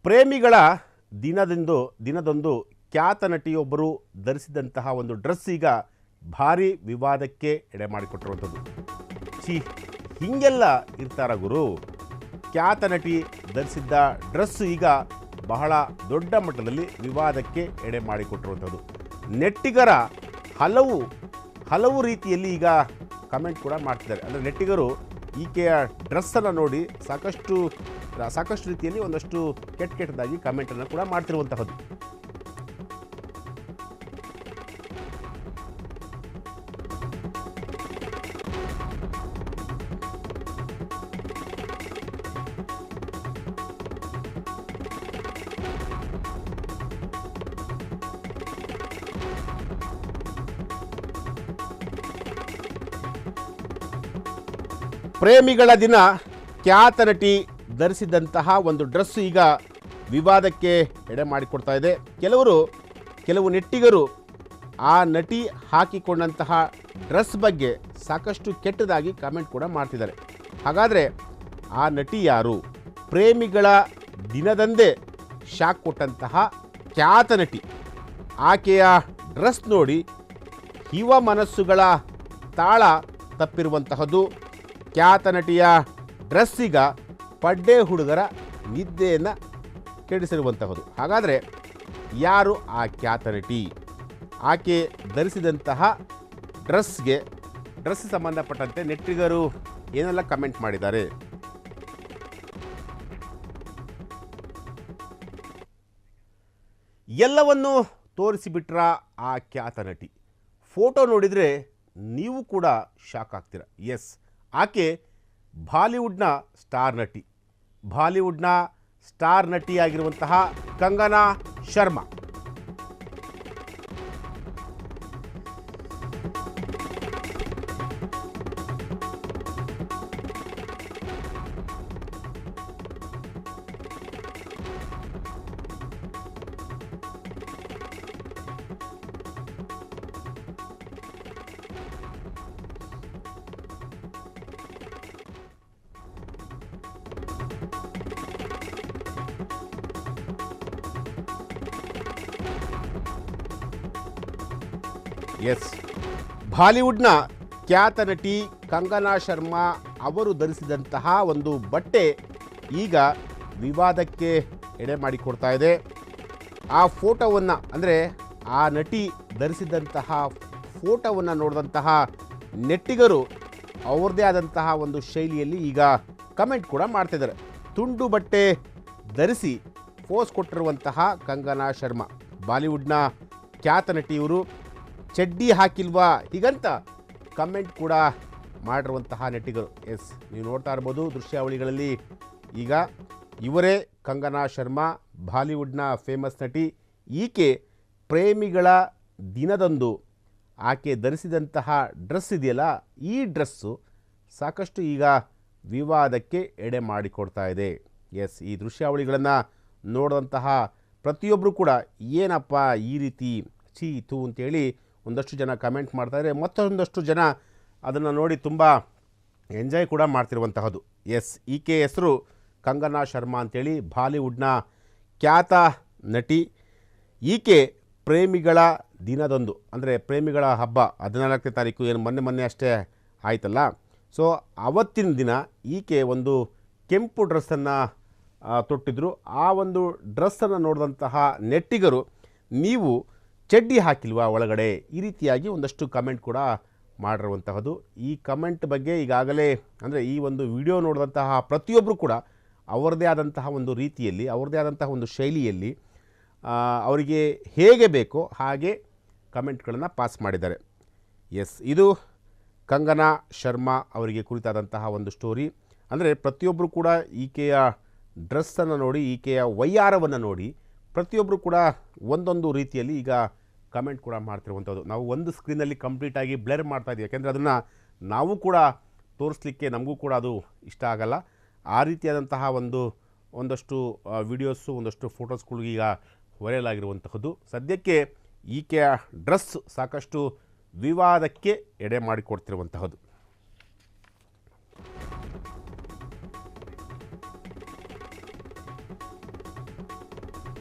ಪ್ರೇಮಿಗಳ ದಿನದೊಂದು ಖ್ಯಾತ ನಟಿಯೊಬ್ಬರು ಧರಿಸಿದಂತಹ ಒಂದು ಡ್ರೆಸ್ ಈಗ ಭಾರಿ ವಿವಾದಕ್ಕೆ ಎಡೆ ಮಾಡಿಕೊಟ್ಟಿರುವಂಥದ್ದು. ಹೀಗೆಲ್ಲ ಇರ್ತಾರ ಗುರು? ಖ್ಯಾತ ನಟಿ ಧರಿಸಿದ್ದ ಡ್ರೆಸ್ಸು ಈಗ ಬಹಳ ದೊಡ್ಡ ಮಟ್ಟದಲ್ಲಿ ವಿವಾದಕ್ಕೆ ಎಡೆ ಮಾಡಿಕೊಟ್ಟಿರುವಂಥದ್ದು. ನೆಟ್ಟಿಗರ ಹಲವು ರೀತಿಯಲ್ಲಿ ಈಗ ಕಮೆಂಟ್ ಕೂಡ ಮಾಡ್ತಿದ್ದಾರೆ. ಅಂದರೆ ನೆಟ್ಟಿಗರು ಈಕೆಯ ಡ್ರೆಸ್ಸನ್ನು ನೋಡಿ ಸಾಕಷ್ಟು ರೀತಿಯಲ್ಲಿ ಒಂದಷ್ಟು ಕೆಟ್ಟದಾಗಿ ಕಮೆಂಟನ್ನು ಕೂಡ ಮಾಡ್ತಿರುವಂತಹದ್ದು. ಪ್ರೇಮಿಗಳ ದಿನ ಖ್ಯಾತ ನಟಿ ಧರಿಸಿದಂತಹ ಒಂದು ಡ್ರೆಸ್ ಈಗ ವಿವಾದಕ್ಕೆ ಎಡೆ ಮಾಡಿಕೊಡ್ತಾ ಇದೆ. ಕೆಲವು ನೆಟ್ಟಿಗರು ಆ ನಟಿ ಹಾಕಿಕೊಂಡಂತಹ ಡ್ರೆಸ್ ಬಗ್ಗೆ ಸಾಕಷ್ಟು ಕೆಟ್ಟದಾಗಿ ಕಾಮೆಂಟ್ ಕೂಡ ಮಾಡ್ತಿದ್ದಾರೆ. ಹಾಗಾದರೆ ಆ ನಟಿ ಯಾರು? ಪ್ರೇಮಿಗಳ ದಿನದಂದೇ ಶಾಕ್ ಕೊಟ್ಟಂತಹ ಖ್ಯಾತ ನಟಿ. ಆಕೆಯ ಡ್ರೆಸ್ ನೋಡಿ ಯುವ ಮನಸ್ಸುಗಳ ತಾಳ ತಪ್ಪಿರುವಂತಹದ್ದು. ಖ್ಯಾತ ನಟಿಯ ಡ್ರೆಸ್ ಈಗ ಪಡ್ಡೆ ಹುಡುಗರ ನಿದ್ದೆಯನ್ನು ಕೆಡಿಸಿರುವಂತಹದ್ದು. ಹಾಗಾದರೆ ಯಾರು ಆ ಖ್ಯಾತ ನಟಿ? ಆಕೆ ಧರಿಸಿದಂತಹ ಡ್ರೆಸ್ ಸಂಬಂಧಪಟ್ಟಂತೆ ನೆಟ್ಟಿಗರು ಏನೆಲ್ಲ ಕಮೆಂಟ್ ಮಾಡಿದ್ದಾರೆ? ಎಲ್ಲವನ್ನೂ ತೋರಿಸಿಬಿಟ್ರ ಆ ಖ್ಯಾತ ನಟಿ. ಫೋಟೋ ನೋಡಿದರೆ ನೀವು ಕೂಡ ಶಾಕ್ ಆಗ್ತೀರ. ಎಸ್, ಆಕೆ ಬಾಲಿವುಡ್ನ ಸ್ಟಾರ್ ನಟಿಯಾಗಿರುವಂತಹ ಕಂಗನಾ ಶರ್ಮಾ. ಎಸ್, ಬಾಲಿವುಡ್ನ ಖ್ಯಾತ ನಟಿ ಕಂಗನಾ ಶರ್ಮಾ ಅವರು ಧರಿಸಿದಂತಹ ಒಂದು ಬಟ್ಟೆ ಈಗ ವಿವಾದಕ್ಕೆ ಎಡೆ ಮಾಡಿಕೊಡ್ತಾ ಇದೆ. ಆ ಫೋಟೋವನ್ನು, ಅಂದರೆ ಆ ನಟಿ ಧರಿಸಿದಂತಹ ಫೋಟೋವನ್ನು ನೋಡಿದಂತಹ ನೆಟ್ಟಿಗರು ಅವ್ರದ್ದೇ ಆದಂತಹ ಒಂದು ಶೈಲಿಯಲ್ಲಿ ಈಗ ಕಮೆಂಟ್ ಕೂಡ ಮಾಡ್ತಿದ್ದಾರೆ. ತುಂಡು ಬಟ್ಟೆ ಧರಿಸಿ ಪೋಸ್ ಕೊಟ್ಟಿರುವಂತಹ ಕಂಗನಾ ಶರ್ಮಾ, ಬಾಲಿವುಡ್ನ ಖ್ಯಾತ ನಟಿಯವರು ಚಡ್ಡಿ ಹಾಕಿಲ್ವಾ ಹೀಗಂತ ಕಮೆಂಟ್ ಕೂಡ ಮಾಡಿರುವಂತಹ ನೆಟ್ಟಿಗರು. ಎಸ್, ನೀವು ನೋಡ್ತಾ ಇರ್ಬೋದು ದೃಶ್ಯಾವಳಿಗಳಲ್ಲಿ. ಈಗ ಇವರೇ ಕಂಗನಾ ಶರ್ಮಾ, ಬಾಲಿವುಡ್ನ ಫೇಮಸ್ ನಟಿ. ಈಕೆ ಪ್ರೇಮಿಗಳ ದಿನದಂದು ಆಕೆ ಧರಿಸಿದಂತಹ ಡ್ರೆಸ್ ಇದೆಯಲ್ಲ, ಈ ಡ್ರೆಸ್ಸು ಸಾಕಷ್ಟು ಈಗ ವಿವಾದಕ್ಕೆ ಎಡೆ ಮಾಡಿಕೊಡ್ತಾ ಇದೆ. ಎಸ್, ಈ ದೃಶ್ಯಾವಳಿಗಳನ್ನು ನೋಡಿದಂತಹ ಪ್ರತಿಯೊಬ್ಬರು ಕೂಡ ಏನಪ್ಪ ಈ ರೀತಿ ಚೀತು ಅಂತೇಳಿ ಒಂದಷ್ಟು ಜನ ಕಮೆಂಟ್ ಮಾಡ್ತಾರೆ. ಮತ್ತೊಂದಷ್ಟು ಜನ ಅದನ್ನು ನೋಡಿ ತುಂಬ ಎಂಜಾಯ್ ಕೂಡ ಮಾಡ್ತಿರುವಂತಹದ್ದು. ಎಸ್, ಈಕೆ ಹೆಸರು ಕಂಗನಾ ಶರ್ಮಾ ಅಂತೇಳಿ, ಬಾಲಿವುಡ್ನ ಖ್ಯಾತ ನಟಿ. ಈಕೆ ಪ್ರೇಮಿಗಳ ದಿನದಂದು, ಅಂದರೆ ಪ್ರೇಮಿಗಳ ಹಬ್ಬ 14ನೇ ತಾರೀಕು, ಏನು ಮೊನ್ನೆ ಅಷ್ಟೇ ಆಯ್ತಲ್ಲ, ಸೊ ಅವತ್ತಿನ ದಿನ ಈಕೆ ಒಂದು ಕೆಂಪು ಡ್ರೆಸ್ಸನ್ನು ತೊಟ್ಟಿದ್ರು. ಆ ಒಂದು ಡ್ರೆಸ್ಸನ್ನು ನೋಡಿದಂತಹ ನೆಟ್ಟಿಗರು ನೀವು ಚಡ್ಡಿ ಹಾಕಿಲ್ವಾ ಒಳಗಡೆ, ಈ ರೀತಿಯಾಗಿ ಒಂದಷ್ಟು ಕಮೆಂಟ್ ಕೂಡ ಮಾಡಿರುವಂತಹದ್ದು. ಈ ಕಮೆಂಟ್ ಬಗ್ಗೆ ಈಗಾಗಲೇ, ಅಂದರೆ ಈ ಒಂದು ವಿಡಿಯೋ ನೋಡಿದಂತಹ ಪ್ರತಿಯೊಬ್ಬರು ಕೂಡ ಅವರದೇ ಆದಂತಹ ಒಂದು ರೀತಿಯಲ್ಲಿ, ಅವರದೇ ಆದಂತಹ ಒಂದು ಶೈಲಿಯಲ್ಲಿ ಅವರಿಗೆ ಹೇಗೆ ಬೇಕೋ ಹಾಗೆ ಕಮೆಂಟ್ಗಳನ್ನು ಪಾಸ್ ಮಾಡಿದ್ದಾರೆ. ಎಸ್, ಇದು ಕಂಗನಾ ಶರ್ಮಾ ಅವರಿಗೆ ಕುರಿತಾದಂತಹ ಒಂದು ಸ್ಟೋರಿ. ಅಂದರೆ ಪ್ರತಿಯೊಬ್ಬರು ಕೂಡ ಈಕೆಯ ಡ್ರೆಸ್ಸನ್ನು ನೋಡಿ, ಈಕೆಯ ವಯ್ಯಾರವನ್ನು ನೋಡಿ ಪ್ರತಿಯೊಬ್ಬರು ಕೂಡ ಒಂದೊಂದು ರೀತಿಯಲ್ಲಿ ಈಗ ಕಮೆಂಟ್ ಕೂಡ ಮಾಡ್ತಿರುವಂಥದ್ದು. ನಾವು ಒಂದು ಸ್ಕ್ರೀನಲ್ಲಿ ಕಂಪ್ಲೀಟಾಗಿ ಬ್ಲರ್ ಮಾಡ್ತಾ ಇದ್ದೀವಿ, ಯಾಕೆಂದರೆ ಅದನ್ನು ನಾವು ಕೂಡ ತೋರಿಸ್ಲಿಕ್ಕೆ ನಮಗೂ ಕೂಡ ಅದು ಇಷ್ಟ ಆಗಲ್ಲ. ಆ ರೀತಿಯಾದಂತಹ ಒಂದಷ್ಟು ವಿಡಿಯೋಸು, ಒಂದಷ್ಟು ಫೋಟೋಸ್ಗಳು ಈಗ ವೈರಲ್ ಆಗಿರುವಂತಹದ್ದು. ಸದ್ಯಕ್ಕೆ ಈಕೆಯ ಡ್ರೆಸ್ ಸಾಕಷ್ಟು ವಿವಾದಕ್ಕೆ ಎಡೆ ಮಾಡಿಕೊಡ್ತಿರುವಂತಹದ್ದು.